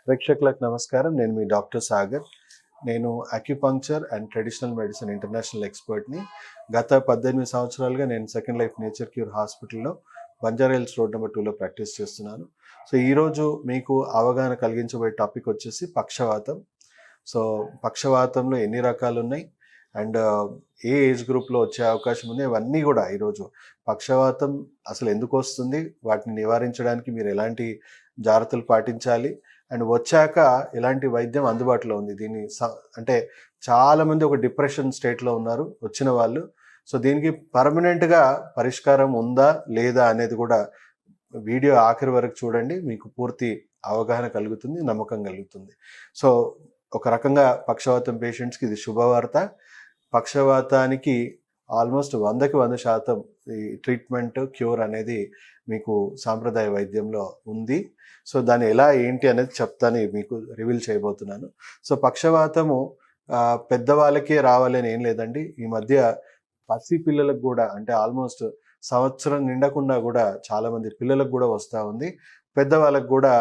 ప్రేక్షకులకు నమస్కారం. నేను మీ డాక్టర్ సాగర్. నేను acupuncture and traditional medicine international ఎక్స్పర్ట్ని. గత 18 సంవత్సరాలుగా నేను సెకండ్ లైఫ్ నేచర్ క్యూర్ హాస్పిటల్లో బంజారా హిల్స్ రోడ్ నెంబర్ 2లో ప్రాక్టీస్ చేస్తున్నాను. సో ఈరోజు మీకు అవగాహన కలిగించబోయే టాపిక్ వచ్చేసి పక్షవాతం. సో పక్షవాతంలో ఎన్ని రకాలు ఉన్నాయి అండ్ ఏ ఏజ్ గ్రూప్లో వచ్చే అవకాశం ఉంది, ఇవన్నీ కూడా ఈరోజు పక్షవాతం అసలు ఎందుకు వస్తుంది, వాటిని నివారించడానికి మీరు ఎలాంటి జాగ్రత్తలు పాటించాలి అండ్ వచ్చాక ఎలాంటి వైద్యం అందుబాటులో ఉంది. దీన్ని అంటే చాలామంది ఒక డిప్రెషన్ స్టేట్లో ఉన్నారు వచ్చిన వాళ్ళు. సో దీనికి పర్మనెంట్గా పరిష్కారం ఉందా లేదా అనేది కూడా వీడియో ఆఖరి వరకు చూడండి, మీకు పూర్తి అవగాహన కలుగుతుంది, నమ్మకం కలుగుతుంది. సో ఒక రకంగా పక్షవాతం పేషెంట్స్కి ఇది శుభవార్త. పక్షవాతానికి ఆల్మోస్ట్ 100కి 100% ఈ ట్రీట్మెంట్ క్యూర్ అనేది మీకు సాంప్రదాయ వైద్యంలో ఉంది. సో దాన్ని ఎలా ఏంటి అనేది చెప్తాను, మీకు రివీల్ చేయబోతున్నాను. సో పక్షవాతము పెద్దవాళ్ళకే రావాలని ఏం లేదండి. ఈ మధ్య పసి పిల్లలకు కూడా, అంటే ఆల్మోస్ట్ సంవత్సరం నిండకుండా కూడా చాలామంది పిల్లలకు కూడా వస్తూ ఉంది, పెద్దవాళ్ళకు కూడా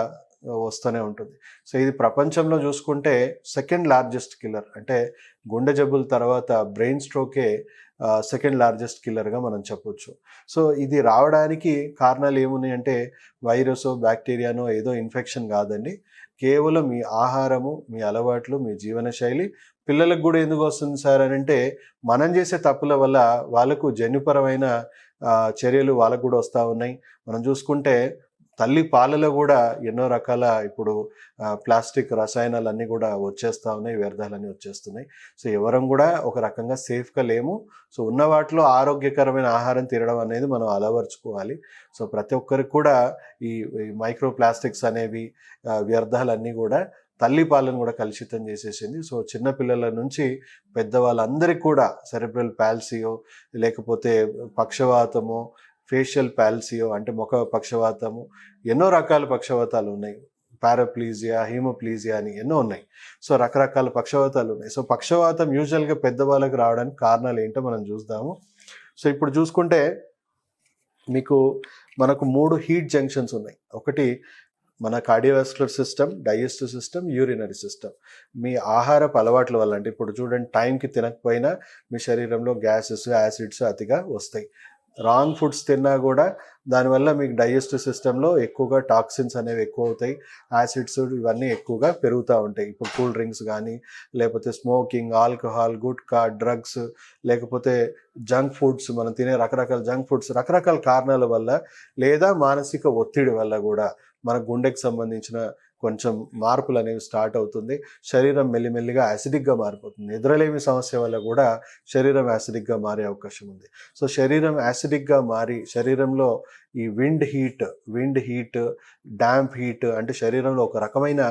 వస్తూనే ఉంటుంది. సో ఇది ప్రపంచంలో చూసుకుంటే సెకండ్ లార్జెస్ట్ కిల్లర్, అంటే గుండె జబ్బుల తర్వాత బ్రెయిన్ స్ట్రోకే సెకండ్ లార్జెస్ట్ కిల్లర్గా మనం చెప్పొచ్చు. సో ఇది రావడానికి కారణాలు ఏమున్నాయి అంటే వైరసో బ్యాక్టీరియానో ఏదో ఇన్ఫెక్షన్ కాదండి, కేవలం మీ ఆహారము, మీ అలవాట్లు, మీ జీవనశైలి. పిల్లలకు కూడా ఎందుకు వస్తుంది సార్ అని అంటే మనం చేసే తప్పుల వల్ల వాళ్ళకు జన్యుపరమైన చర్యలు వాళ్ళకు కూడా వస్తూ ఉన్నాయి. మనం చూసుకుంటే తల్లి పాలలో కూడా ఎన్నో రకాల ఇప్పుడు ప్లాస్టిక్ రసాయనాలు అన్నీ కూడా వచ్చేస్తూ ఉన్నాయి, వ్యర్థాలన్నీ వచ్చేస్తున్నాయి. సో ఎవరం కూడా ఒక రకంగా సేఫ్గా లేము. సో ఉన్న వాటిలో ఆరోగ్యకరమైన ఆహారం తినడం అనేది మనం అలవర్చుకోవాలి. సో ప్రతి ఒక్కరికి కూడా ఈ మైక్రో ప్లాస్టిక్స్ అనేవి వ్యర్థాలన్నీ కూడా తల్లి పాలను కూడా కలుషితం చేసేసింది. సో చిన్నపిల్లల నుంచి పెద్దవాళ్ళందరికీ కూడా సెరెబ్రల్ పాల్సియో, లేకపోతే పక్షవాతము, ఫేషియల్ పాల్సియో అంటే ముఖ పక్షవాతము, ఎన్నో రకాల పక్షవాతాలు ఉన్నాయి. పారాప్లీజియా, హీమోప్లీజియా అని ఎన్నో ఉన్నాయి. సో రకరకాల పక్షవాతాలు ఉన్నాయి. సో పక్షవాతం యూజువల్గా పెద్దవాళ్ళకి రావడానికి కారణాలు ఏంటో మనం చూద్దాము. సో ఇప్పుడు చూసుకుంటే మనకు 3 హీట్ జంక్షన్స్ ఉన్నాయి. ఒకటి మన cardiovascular system, digestive system, urinary system. మీ ఆహారపు అలవాట్ల వల్ల, అంటే ఇప్పుడు చూడండి, టైంకి తినకపోయినా మీ శరీరంలో గ్యాసెస్, యాసిడ్స్ అతిగా వస్తాయి. రాంగ్ ఫుడ్స్ తిన్నా కూడా దానివల్ల మీకు డైజెస్టివ్ సిస్టంలో ఎక్కువగా టాక్సిన్స్ అనేవి ఎక్కువ అవుతాయి, యాసిడ్స్ ఇవన్నీ ఎక్కువగా పెరుగుతూ ఉంటాయి. ఇప్పుడు కూల్ డ్రింక్స్ కానీ, లేకపోతే స్మోకింగ్, ఆల్కహాల్, గుట్కా, డ్రగ్స్, లేకపోతే జంక్ ఫుడ్స్, మనం తినే రకరకాల జంక్ ఫుడ్స్ రకరకాల కారణాల వల్ల, లేదా మానసిక ఒత్తిడి వల్ల కూడా మన గుండెకి సంబంధించిన కొంచెం మార్పులు అనేవి స్టార్ట్ అవుతుంది. శరీరం మెల్లిమెల్లిగా యాసిడిక్గా మారిపోతుంది. నిద్రలేమి సమస్య వల్ల కూడా శరీరం యాసిడిక్గా మారే అవకాశం ఉంది. సో శరీరం యాసిడిక్గా మారి శరీరంలో ఈ విండ్ హీట్, డాంప్ హీట్, అంటే శరీరంలో ఒక రకమైన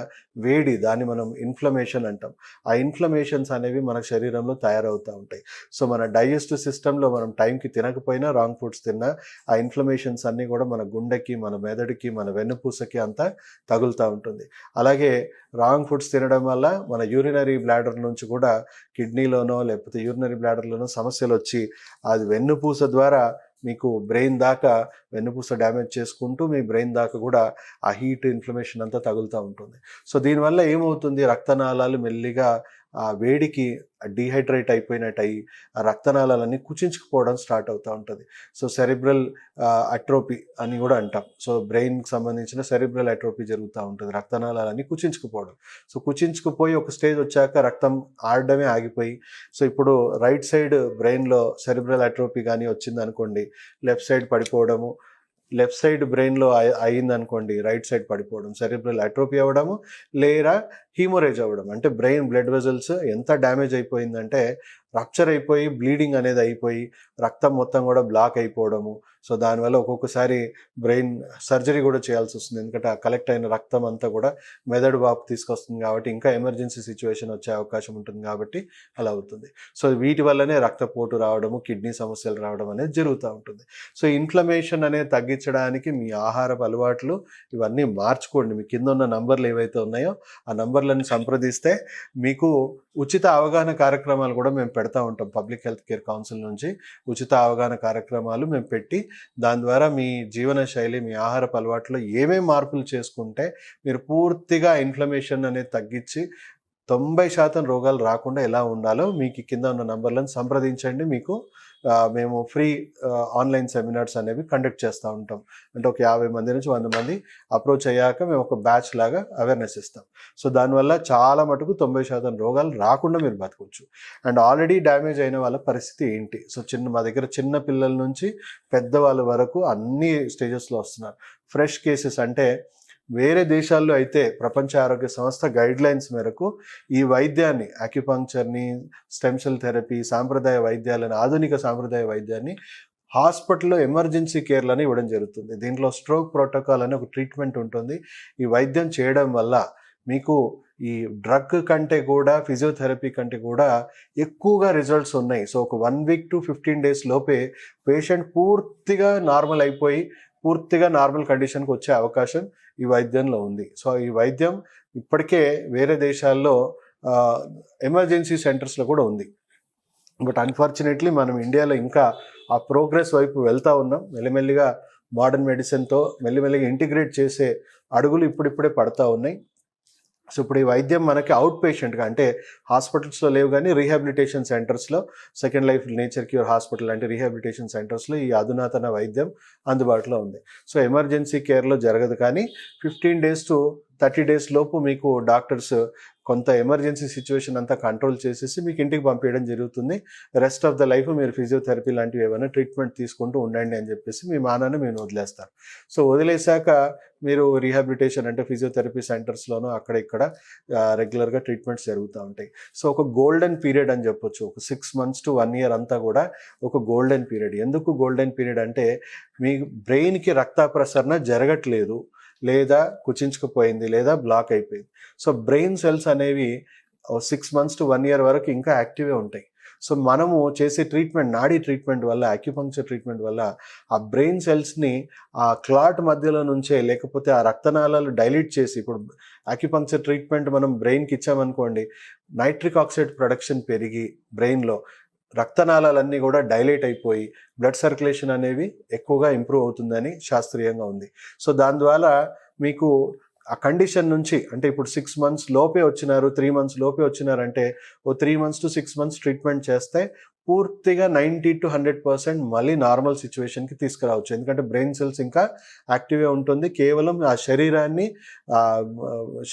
వేడి, దాన్ని మనం ఇన్ఫ్లమేషన్ అంటాం. ఆ ఇన్ఫ్లమేషన్స్ అనేవి మన శరీరంలో తయారవుతూ ఉంటాయి. సో మన డైజెస్టివ్ సిస్టంలో మనం టైంకి తినకపోయినా, రాంగ్ ఫుడ్స్ తిన్నా, ఆ ఇన్ఫ్లమేషన్స్ అన్నీ కూడా మన గుండెకి, మన మెదడుకి, మన వెన్నుపూసకి అంతా తగులుతూ ఉంటుంది. అలాగే రాంగ్ ఫుడ్స్ తినడం వల్ల మన యూరినరీ బ్లాడర్ నుంచి కూడా కిడ్నీలోనో లేకపోతే యూరినరీ బ్లాడర్లోనో సమస్యలు వచ్చి అది వెన్నుపూస ద్వారా మీకు బ్రెయిన్ దాకా, వెన్నుపూస డ్యామేజ్ చేసుకుంటూ మీ బ్రెయిన్ దాకా కూడా ఆ హీట్, ఇన్ఫ్లమేషన్ అంతా తగులుతూ ఉంటుంది. సో దీనివల్ల ఏమవుతుంది, రక్తనాళాలు మెల్లిగా ఆ వేడికి డీహైడ్రేట్ అయిపోయినట్టు అయ్యి ఆ రక్తనాళాలన్నీ కుచించుకుపోవడం స్టార్ట్ అవుతూ ఉంటుంది. సో సెరిబ్రల్ అట్రోపీ అని కూడా అంటాం. సో బ్రెయిన్కి సంబంధించిన సెరిబ్రల్ అట్రోపీ జరుగుతూ ఉంటుంది, రక్తనాళాలన్నీ కుచించుకుపోవడం. సో కుచించుకుపోయి ఒక స్టేజ్ వచ్చాక రక్తం ఆడడమే ఆగిపోయి, సో ఇప్పుడు రైట్ సైడ్ బ్రెయిన్లో సెరిబ్రల్ అట్రోపీ కానీ వచ్చింది అనుకోండి, లెఫ్ట్ సైడ్ పడిపోవడము, లెఫ్ట్ సైడ్ బ్రెయిన్లో అయిందనుకోండి రైట్ సైడ్ పడిపోవడం, సెరిబ్రల్ అట్రోపీ అవ్వడము, లేదా హీమోరేజ్ అవ్వడం. అంటే బ్రెయిన్ బ్లడ్ వెజల్స్ ఎంత డ్యామేజ్ అయిపోయిందంటే రప్చర్ అయిపోయి బ్లీడింగ్ అనేది అయిపోయి రక్తం మొత్తం కూడా బ్లాక్ అయిపోవడము. సో దానివల్ల ఒక్కొక్కసారి బ్రెయిన్ సర్జరీ కూడా చేయాల్సి వస్తుంది, ఎందుకంటే ఆ కలెక్ట్ అయిన రక్తం అంతా కూడా మెదడు వాపు తీసుకొస్తుంది కాబట్టి ఇంకా ఎమర్జెన్సీ సిచ్యువేషన్ వచ్చే అవకాశం ఉంటుంది కాబట్టి అలా అవుతుంది. సో వీటి వల్లనే రక్తపోటు రావడము, కిడ్నీ సమస్యలు రావడం అనేది జరుగుతూ ఉంటుంది. సో ఇన్ఫ్లమేషన్ అనేది తగ్గించడానికి మీ ఆహారపు అలవాట్లు ఇవన్నీ మార్చుకోండి. మీ కింద ఉన్న నంబర్లు ఏవైతే ఉన్నాయో ఆ నంబర్లను సంప్రదిస్తే మీకు ఉచిత అవగాహన కార్యక్రమాలు కూడా మేము పెడతాం. పెడతా ఉంటాం పబ్లిక్ హెల్త్ కేర్ కౌన్సిల్ నుంచి ఉచిత అవగాహన కార్యక్రమాలు మేము పెట్టి దాని ద్వారా మీ జీవన శైలి, మీ ఆహారపు అలవాట్లో ఏమేమి మార్పులు చేసుకుంటే మీరు పూర్తిగా ఇన్ఫ్లమేషన్ అనేది తగ్గించి 90% రోగాలు రాకుండా ఎలా ఉండాలో మీకు కింద ఉన్న నంబర్లను సంప్రదించండి. మీకు మేము ఫ్రీ ఆన్లైన్ సెమినార్స్ అనేవి కండక్ట్ చేస్తూ ఉంటాం. అంటే ఒక 50 మంది నుంచి 100 మంది అప్రోచ్ అయ్యాక మేము ఒక బ్యాచ్ లాగా అవేర్నెస్ ఇస్తాం. సో దానివల్ల చాలా మటుకు 90% రోగాలు రాకుండా మీరు బతకవచ్చు. అండ్ ఆల్రెడీ డ్యామేజ్ అయిన వాళ్ళ పరిస్థితి ఏంటి? సో మా దగ్గర చిన్న పిల్లల నుంచి పెద్దవాళ్ళ వరకు అన్ని స్టేజెస్లో వస్తున్నారు. ఫ్రెష్ కేసెస్ అంటే వేరే దేశాల్లో అయితే ప్రపంచ ఆరోగ్య సంస్థ గైడ్ లైన్స్ మేరకు ఈ వైద్యాన్ని, అక్యుపంక్చర్ని, స్టెమ్ సెల్ థెరపీ, సాంప్రదాయ వైద్యాలని, ఆధునిక సాంప్రదాయ వైద్యాన్ని హాస్పిటల్లో ఎమర్జెన్సీ కేర్లని ఇవ్వడం జరుగుతుంది. దీంట్లో స్ట్రోక్ ప్రోటోకాల్ అని ఒక ట్రీట్మెంట్ ఉంటుంది. ఈ వైద్యం చేయడం వల్ల మీకు ఈ డ్రగ్ కంటే కూడా, ఫిజియోథెరపీ కంటే కూడా ఎక్కువగా రిజల్ట్స్ ఉన్నాయి. సో ఒక 1 వీక్ టు 15 డేస్ లోపే పేషెంట్ పూర్తిగా నార్మల్ అయిపోయి పూర్తిగా నార్మల్ కండిషన్కి వచ్చే అవకాశం ఈ వైద్యంలో ఉంది. సో ఈ వైద్యం ఇప్పటికే వేరే దేశాల్లో ఎమర్జెన్సీ సెంటర్స్లో కూడా ఉంది. బట్ అన్ఫార్చునేట్లీ మనం ఇండియాలో ఇంకా ఆ ప్రోగ్రెస్ వైపు వెళ్తూ ఉన్నాం. మెల్లిమెల్లిగా మోడర్న్ మెడిసిన్తో మెల్లిమెల్లిగా ఇంటిగ్రేట్ చేసే అడుగులు ఇప్పుడిప్పుడే పడతా ఉన్నాయి. సో ఇప్పుడు ఈ వైద్యం మనకి అవుట్ పేషెంట్గా, అంటే హాస్పిటల్స్లో లేవు కానీ రీహాబిలిటేషన్ సెంటర్స్లో, second life nature cure hospital అంటే రీహాబిలిటేషన్ సెంటర్స్లో ఈ అధునాతన వైద్యం అందుబాటులో ఉంది. సో ఎమర్జెన్సీ కేర్లో జరగదు, కానీ 15 డేస్ టు 30 డేస్ లోపు మీకు డాక్టర్స్ కొంత ఎమర్జెన్సీ సిచ్యువేషన్ అంతా కంట్రోల్ చేసేసి మీకు ఇంటికి పంపించడం జరుగుతుంది. రెస్ట్ ఆఫ్ ద లైఫ్ మీరు ఫిజియోథెరపీ లాంటివి ఏమైనా ట్రీట్మెంట్ తీసుకుంటూ ఉండండి అని చెప్పేసి మీ మానాన్ని మీరు వదిలేస్తారు. సో వదిలేశాక మీరు రీహాబిలిటేషన్ అంటే ఫిజియోథెరపీ సెంటర్స్లోనూ అక్కడ ఇక్కడ రెగ్యులర్గా ట్రీట్మెంట్స్ జరుగుతూ ఉంటాయి. సో ఒక గోల్డెన్ పీరియడ్ అని చెప్పొచ్చు. ఒక 6 months to 1 year అంతా కూడా ఒక గోల్డెన్ పీరియడ్. ఎందుకు గోల్డెన్ పీరియడ్ అంటే మీ బ్రెయిన్కి రక్త ప్రసరణ జరగట్లేదు, లేదా కుచించుకుపోయింది, లేదా బ్లాక్ అయిపోయింది. సో బ్రెయిన్ సెల్స్ అనేవి 6 months to 1 year వరకు ఇంకా యాక్టివే ఉంటాయి. సో మనము చేసే ట్రీట్మెంట్, నాడీ ట్రీట్మెంట్ వల్ల, అక్యుపంక్చర్ ట్రీట్మెంట్ వల్ల ఆ బ్రెయిన్ సెల్స్ని ఆ క్లాట్ మధ్యలో నుంచే, లేకపోతే ఆ రక్తనాళాలు డైలీట్ చేసి, ఇప్పుడు అక్యుపంక్చర్ ట్రీట్మెంట్ మనం బ్రెయిన్కి ఇచ్చామనుకోండి, నైట్రిక్ ఆక్సైడ్ ప్రొడక్షన్ పెరిగి బ్రెయిన్లో రక్తనాళాలన్నీ కూడా డైలేట్ అయిపోయి బ్లడ్ సర్క్యులేషన్ అనేవి ఎక్కువగా ఇంప్రూవ్ అవుతుందని శాస్త్రీయంగా ఉంది. సో దాని ద్వారా మీకు ఆ కండిషన్ నుంచి, అంటే ఇప్పుడు 6 months లోపే వచ్చినారు, 3 months లోపే వచ్చినారంటే ఓ 3 months to 6 months ట్రీట్మెంట్ చేస్తే పూర్తిగా 90 to 100% మళ్ళీ నార్మల్ సిచ్యువేషన్కి తీసుకురావచ్చు. ఎందుకంటే బ్రెయిన్ సెల్స్ ఇంకా యాక్టివ్గా ఉంటుంది. కేవలం ఆ శరీరాన్ని,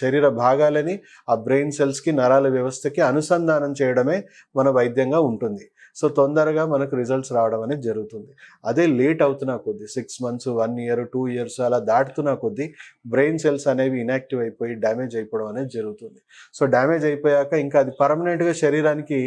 శరీర భాగాలని ఆ బ్రెయిన్ సెల్స్కి, నరాల వ్యవస్థకి అనుసంధానం చేయడమే మన వైద్యంగా ఉంటుంది. సో తొందరగా మనకు రిజల్ట్స్ రావడం అనేది జరుగుతుంది. అదే లేట్ అవుతున్నా కొద్దీ 6 months, 1 year, 2 years అలా దాటుతున్నా కొద్దీ బ్రెయిన్ సెల్స్ అనేవి ఇన్యాక్టివ్ అయిపోయి డ్యామేజ్ అయిపోవడం అనేది జరుగుతుంది. సో డ్యామేజ్ అయిపోయాక ఇంకా అది పర్మనెంట్గా శరీరానికి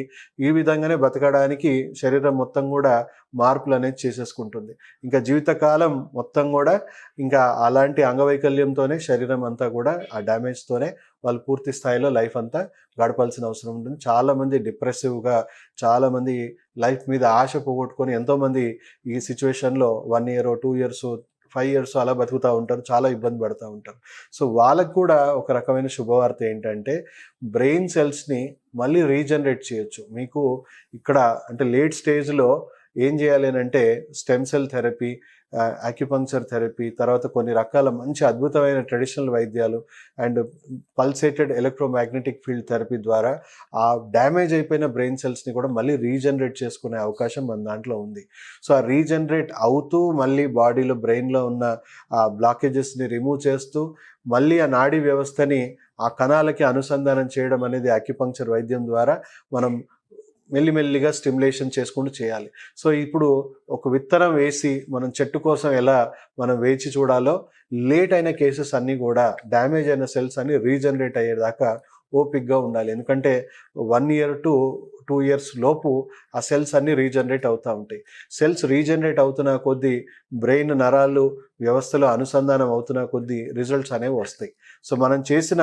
ఈ విధంగానే బతకడానికి శరీరం మొత్తం కూడా మార్పులు అనేది చేసేసుకుంటుంది. ఇంకా జీవితకాలం మొత్తం కూడా ఇంకా అలాంటి అంగవైకల్యంతోనే శరీరం అంతా కూడా ఆ డ్యామేజ్తోనే వాళ్ళు పూర్తి స్థాయిలో లైఫ్ అంతా గడపాల్సిన అవసరం ఉంటుంది. చాలామంది డిప్రెసివ్గా, చాలామంది లైఫ్ మీద ఆశ పోగొట్టుకొని ఎంతోమంది ఈ సిచ్యువేషన్లో 1 year, 2 years, 5 years అలా బతుకుతూ ఉంటారు, చాలా ఇబ్బంది పడుతూ ఉంటారు. సో వాళ్ళకు కూడా ఒక రకమైన శుభవార్త ఏంటంటే బ్రెయిన్ సెల్స్ని మళ్ళీ రీజనరేట్ చేయొచ్చు. మీకు ఇక్కడ అంటే లేట్ స్టేజ్లో ఏం చేయాలి అంటే stem cell therapy, acupuncture therapy, తర్వాత కొన్ని రకాల మంచి అద్భుతమైన ట్రెడిషనల్ వైద్యాలు అండ్ పల్సేటెడ్ ఎలక్ట్రోమాగ్నెటిక్ ఫీల్డ్ థెరపీ ద్వారా ఆ డ్యామేజ్ అయిపోయిన బ్రెయిన్ సెల్స్ని కూడా మళ్ళీ రీజనరేట్ చేసుకునే అవకాశం మన దాంట్లో ఉంది. సో ఆ రీజనరేట్ అవుతూ మళ్ళీ బాడీలో, బ్రెయిన్లో ఉన్న ఆ బ్లాకేజెస్ని రిమూవ్ చేస్తూ మళ్ళీ ఆ నాడీ వ్యవస్థని ఆ కణాలకి అనుసంధానం చేయడం అనేది అక్యుపంక్చర్ వైద్యం ద్వారా మనం మెల్లిమెల్లిగా స్టిమ్యులేషన్ చేసుకుంటూ చేయాలి. సో ఇప్పుడు ఒక విత్తనం వేసి మనం చెట్టు కోసం ఎలా మనం వేచి చూడాలో, లేట్ అయిన కేసెస్ అన్నీ కూడా డ్యామేజ్ అయిన సెల్స్ అన్ని రీజనరేట్ అయ్యేదాకా ఓపిక్గా ఉండాలి. ఎందుకంటే 1 year to 2 years లోపు ఆ సెల్స్ అన్నీ రీజనరేట్ అవుతూ ఉంటాయి. సెల్స్ రీజనరేట్ అవుతున్న కొద్దీ బ్రెయిన్ నరాలు వ్యవస్థలో అనుసంధానం అవుతున్న కొద్దీ రిజల్ట్స్ అనేవి వస్తాయి. సో మనం చేసిన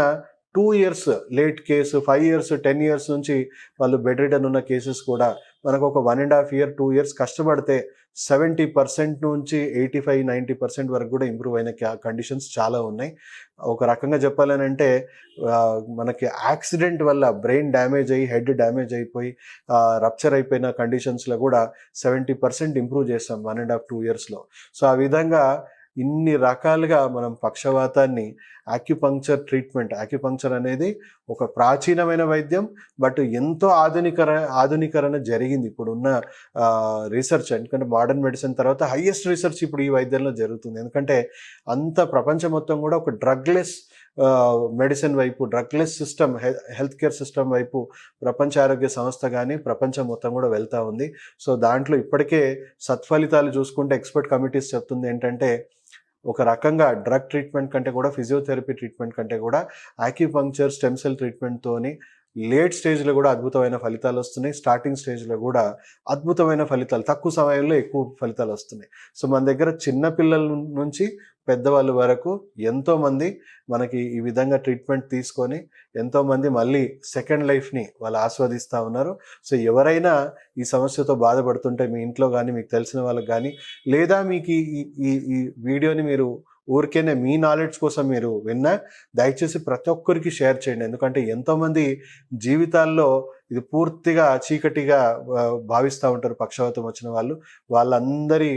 2 years late case, 5 years, 10 years నుంచి వాళ్ళు బెడ్ రిడన్ ఉన్న కేసెస్ కూడా మనకు ఒక 1.5 year, 2 years కష్టపడితే 70% నుంచి 85-90% వరకు కూడా ఇంప్రూవ్ అయిన కండిషన్స్ చాలా ఉన్నాయి. ఒక రకంగా చెప్పాలనంటే మనకి యాక్సిడెంట్ వల్ల బ్రెయిన్ డ్యామేజ్ అయ్యి హెడ్ డ్యామేజ్ అయిపోయి రప్చర్ అయిపోయిన కండిషన్స్లో కూడా 70% ఇంప్రూవ్ చేస్తాం 1.5-2 yearsలో. సో ఆ విధంగా ఇన్ని రకాలుగా మనం పక్షవాతాన్ని యాక్యుపంక్చర్ అనేది ఒక ప్రాచీనమైన వైద్యం, బట్ ఎంతో ఆధునీకరణ జరిగింది ఇప్పుడున్న రీసెర్చ్. ఎందుకంటే మోడర్న్ మెడిసిన్ తర్వాత హైయెస్ట్ రీసెర్చ్ ఇప్పుడు ఈ వైద్యంలో జరుగుతుంది. ఎందుకంటే అంత ప్రపంచం మొత్తం కూడా ఒక డ్రగ్లెస్ మెడిసిన్ వైపు, drugless system, health care system వైపు ప్రపంచ ఆరోగ్య సంస్థ కానీ ప్రపంచం మొత్తం కూడా వెళ్తూ ఉంది. సో దాంట్లో ఇప్పటికే సత్ఫలితాలు చూసుకుంటే ఎక్స్పర్ట్ కమిటీస్ చెప్తుంది ఏంటంటే ఒక రకంగా డ్రగ్ ట్రీట్మెంట్ కంటే కూడా, ఫిజియోథెరపీ ట్రీట్మెంట్ కంటే కూడా యాక్యుపంక్చర్, స్టెమ్ సెల్ ట్రీట్మెంట్తోని లేట్ స్టేజ్లో కూడా అద్భుతమైన ఫలితాలు వస్తున్నాయి. స్టార్టింగ్ స్టేజ్లో కూడా అద్భుతమైన ఫలితాలు, తక్కువ సమయంలో ఎక్కువ ఫలితాలు వస్తున్నాయి. సో మన దగ్గర చిన్న పిల్లల నుంచి పెద్దవాళ్ళ వరకు ఎంతోమంది మనకి ఈ విధంగా ట్రీట్మెంట్ తీసుకొని ఎంతోమంది మళ్ళీ సెకండ్ లైఫ్ని వాళ్ళు ఆస్వాదిస్తూ ఉన్నారు. సో ఎవరైనా ఈ సమస్యతో బాధపడుతుంటే మీ ఇంట్లో కానీ, మీకు తెలిసిన వాళ్ళకి కానీ, లేదా మీకు ఈ వీడియోని మీరు ఊరికేనే మీ నాలెడ్జ్ కోసం మీరు విన్నా, దయచేసి ప్రతి ఒక్కరికి షేర్ చేయండి. ఎందుకంటే ఎంతోమంది జీవితాల్లో ఇది పూర్తిగా చీకటిగా భావిస్తూ ఉంటారు పక్షవాతం వచ్చిన వాళ్ళు. వాళ్ళందరి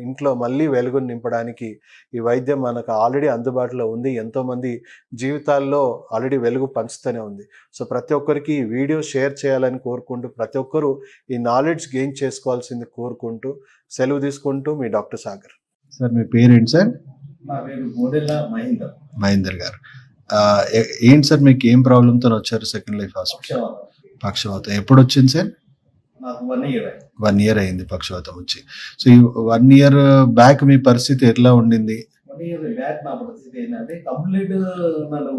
ఇంట్లో మళ్ళీ వెలుగును నింపడానికి ఈ వైద్యం మనకు ఆల్రెడీ అందుబాటులో ఉంది. ఎంతోమంది జీవితాల్లో ఆల్రెడీ వెలుగు పంచుతూనే ఉంది. సో ప్రతి ఒక్కరికి ఈ వీడియో షేర్ చేయాలని కోరుకుంటూ, ప్రతి ఒక్కరూ ఈ నాలెడ్జ్ గెయిన్ చేసుకోవాల్సింది కోరుకుంటూ సెలవు తీసుకుంటూ మీ డాక్టర్ సాగర్. సార్ మీ పేరేంటి సార్? నా పేరు గోడెల్ల మహేందర్ గారు. ఏంటి సార్ మీకు ఏం ప్రాబ్లంతో వచ్చారు సెకండ్ లైఫ్ హాస్పిటల్? పక్షవాతం ఎప్పుడు వచ్చింది సార్? నాకు 1 year 1 year అయింది పక్షవాతం వచ్చి. సో ఈ 1 year బ్యాక్ మీ పరిస్థితి ఎట్లా ఉండింది? 1 year బ్యాక్ నా పరిస్థితి ఏంటంటే కంప్లీట్ నన్ను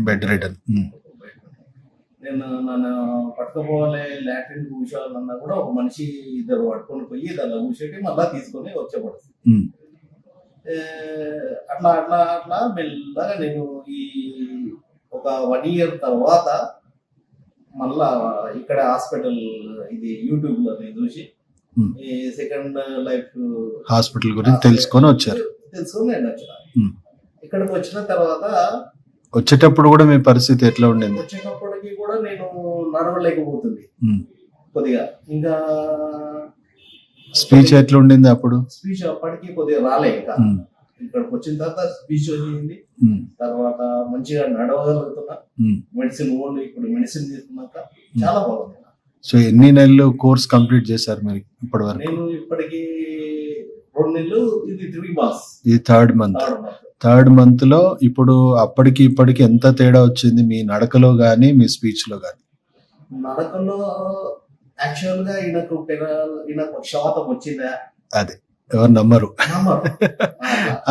బెడ్ రిడన్. నేను నన్ను పట్టుకపోవాలి, లాట్రిన్ కూర్చోవాలన్నా కూడా ఒక మనిషి ఇద్దరు పట్టుకొని పోయి దాన్ని కూర్చోటి మళ్ళా తీసుకొని వచ్చేపడుతుంది. అట్లా మెల్లగా నేను ఈ ఒక 1 year తర్వాత మళ్ళా ఇక్కడ హాస్పిటల్ ఇది యూట్యూబ్ లో నేను చూసి ఈ సెకండ్ లైఫ్ హాస్పిటల్ గురించి తెలుసుకొని నేను వచ్చిన. ఇక్కడికి వచ్చిన తర్వాత వచ్చేటప్పుడు కూడా మీ పరిస్థితి ఎట్లా ఉండింది? వచ్చేటప్పటికి కూడా నేను నడవలేకపోతుంది కొద్దిగా. ఇంకా స్పీచ్ ఎట్లా ఉండింది అప్పుడు? స్పీచ్ అప్పటికి కొద్దిగా రాలే. ఇంకా ఇక్కడికి వచ్చిన తర్వాత స్పీచ్ వచ్చింది. తర్వాత మంచిగా నడవగలుగుతున్నా. మెడిసిన్ ఓన్లీ ఇప్పుడు మెడిసిన్ తీసుకున్నాక చాలా బాగుంది. సో ఎన్ని నెలలు కోర్స్ కంప్లీట్ చేశారు మీరు ఇప్పటి వరకు? నేను ఇప్పటికి 2 నెలలు, ఇది 3 months. ఇది థర్డ్ మంత్ లో. ఇప్పుడు అప్పటికి ఇప్పటికి ఎంత తేడా వచ్చింది మీ నడకలో గానీ మీ స్పీచ్ లో గానీ? నడకలో యాక్చువల్ గా ఈయనకు పక్షవాతం వచ్చిందా అదే ఎవరు నమ్మరు.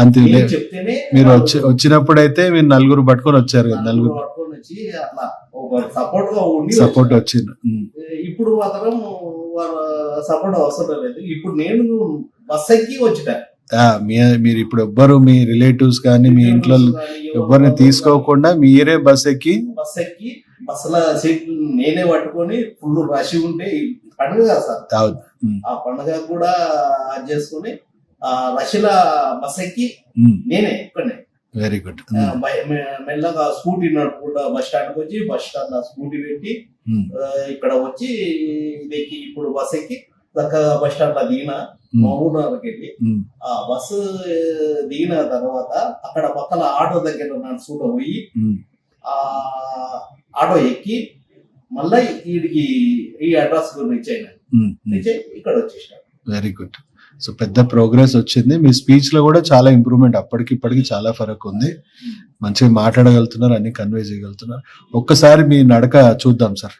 అంతే. చెప్తేనే మీరు వచ్చినప్పుడైతే మీరు 4 పట్టుకొని వచ్చారు కదా, 4 పట్టుకొని వచ్చి అట్లా ఒక సపోర్ట్ గా ఉండి సపోర్ట్ వచ్చింది. ఇప్పుడు మాత్రం సపోర్ట్ అవసరం లేదు. ఇప్పుడు నేను బస్ ఎక్కి వచ్చిన. మీరు ఇప్పుడు ఎవ్వరు మీ రిలేటివ్స్ కానీ మీ ఇంట్లో ఎవరిని తీసుకోకుండా మీరే బస్ ఎక్కి బస్సులో సీట్ నేనే పట్టుకొని ఫుల్ రష్ ఉంటే పండుగ కదా సార్, ఆ పండుగ కూడా అది చేసుకుని రష్ల బస్ ఎక్కి నేనే ఇక్కడనే. Very good. మెల్లగా స్కూటీ నడుపుకుంటా బస్ స్టాండ్కి వచ్చి బస్ స్టాండ్ స్కూటీ పెట్టి ఇక్కడ వచ్చి ఎక్కి ఇప్పుడు బస్ ఎక్కి చక్కగా బస్ స్టాండ్ లో దిగిన మహబూబ్నగర్కి వెళ్ళి ఆ బస్సు దిగిన తర్వాత అక్కడ పక్కన ఆటో దగ్గర నడుచుకుంటూ పోయి ఆ ఆటో ఎక్కి మళ్ళీ వీడికి ఈ అడ్రస్ రీచ్ అయినా ఇక్కడ వచ్చేసాను. Very good. సో పెద్ద ప్రోగ్రెస్ వచ్చింది. మీ స్పీచ్ లో కూడా చాలా ఇంప్రూవ్మెంట్, అప్పటికి ఇప్పటికి చాలా ఫరక్ ఉంది. మంచిగా మాట్లాడగలుగుతున్నారు, అన్ని కన్వే చేయగలుగుతున్నారు. ఒక్కసారి మీ నడక చూద్దాం సార్.